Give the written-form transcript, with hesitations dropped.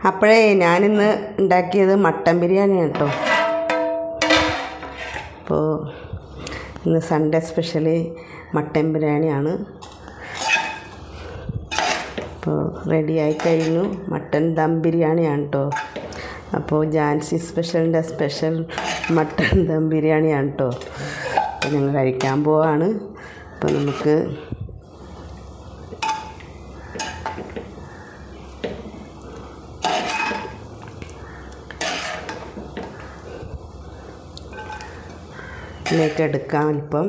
അപ്പോഴേ ഞാനിന്ന് ഉണ്ടാക്കിയത് മട്ടൻ ബിരിയാണിയാണ് കേട്ടോ. അപ്പോൾ ഇന്ന് സൺഡേ സ്പെഷ്യലി മട്ടൻ ബിരിയാണിയാണ്. അപ്പോൾ റെഡിയായി കഴിഞ്ഞു. മട്ടൻ ദം ബിരിയാണിയാണ് കേട്ടോ. അപ്പോൾ ജാൻസി സ്പെഷ്യലിൻ്റെ സ്പെഷ്യൽ മട്ടൻ ദം ബിരിയാണിയാണ് കേട്ടോ. അപ്പോൾ ഞങ്ങൾ കഴിക്കാൻ പോവാണ്. അപ്പോൾ നമുക്ക് ഇതിലേക്ക് എടുക്കാം. അല്പം